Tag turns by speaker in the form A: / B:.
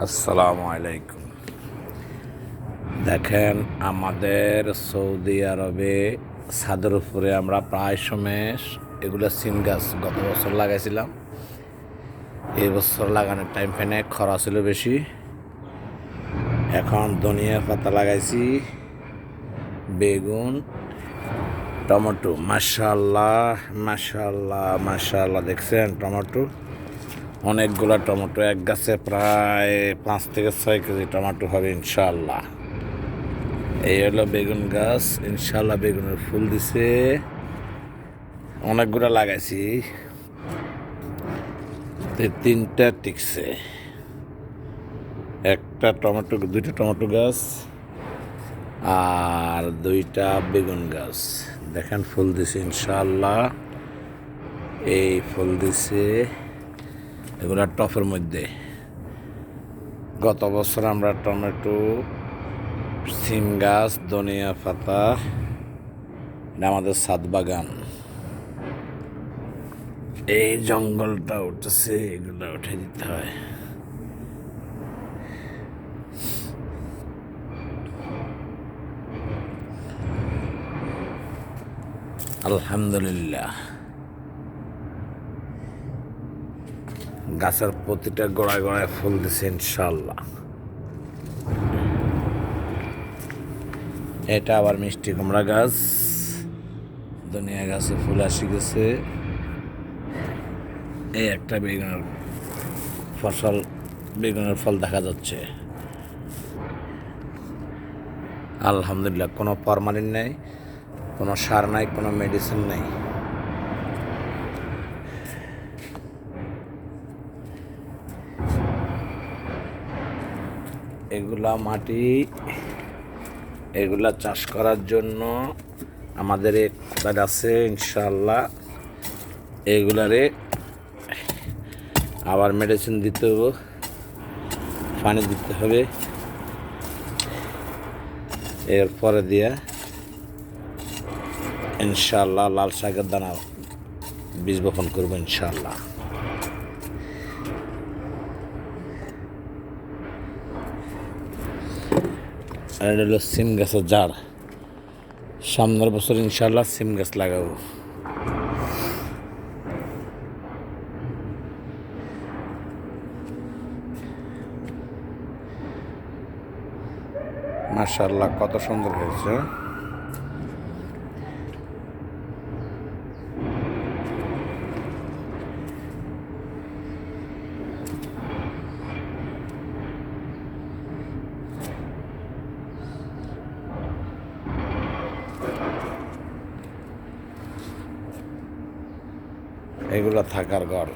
A: আসসালামু আলাইকুম। দেখেন, আমাদের সৌদি আরবে ছাদের উপরে আমরা প্রায় সময় এগুলো সিম গাছ গত বছর লাগাইছিলাম। এই বছর লাগানোর টাইম ফেনে খরা ছিল বেশি। এখন ধনিয়া পাতা লাগাইছি, বেগুন, টমেটো। মাশাআল্লাহ মাশাআল্লাহ মাশাআল্লাহ, দেখছেন টমেটো? অনেকগুলো টমেটো, এক গাছে প্রায় 5 থেকে 6 কেজি টমেটো হবে ইনশাআল্লাহ। এই হলো বেগুন গাছ, ইনশাআল্লাহ বেগুনের ফুল দিছে। অনেকগুলো লাগাইছি, 3টা টিকছে। দুইটা টমেটো গাছ আর 2টা বেগুন গাছ। দেখেন ফুল দিছে ইনশাআল্লাহ। এই ফুল দিছে, এগুলা টফের মধ্যে। গত বছর আমরা টমেটো, সিম গাছ, ধনিয়া পাতা, এটা আমাদের ছাদ বাগান। এই জঙ্গলটা উঠেছে, এগুলো উঠে দিতে হয়। আলহামদুলিল্লাহ, গাছের প্রতিটা গোড়ায় গোড়ায় ফুল দিছে ইনশাল্লাহ। এটা আবার মিষ্টি কুমড়া গাছ, ধনিয়া গাছে ফুল আসি গেছে। এই একটা বেগুনের ফল দেখা যাচ্ছে। আলহামদুলিল্লাহ, কোনো ফরমালিন নেই, কোনো সার নাই, কোনো মেডিসিন নেই। এগুলা মাটি, এগুলা চাষ করার জন্য আমাদের এক কোদাল আছে ইনশাআল্লাহ। এগুলারে আবার মেডিসিন দিতে হবে, পানি দিতে হবে। এরপরে দিয়ে ইনশাআল্লাহ লাল শাকের দানা বীজ বপন করবো ইনশাআল্লাহ। আর এটা হলো সিম গাছের ঝাড়। সামনের বছর ইনশাআল্লাহ সিম গাছ লাগাবো। মাশাআল্লাহ, কত সুন্দর হয়েছে। এগুলো থাকার ঘর।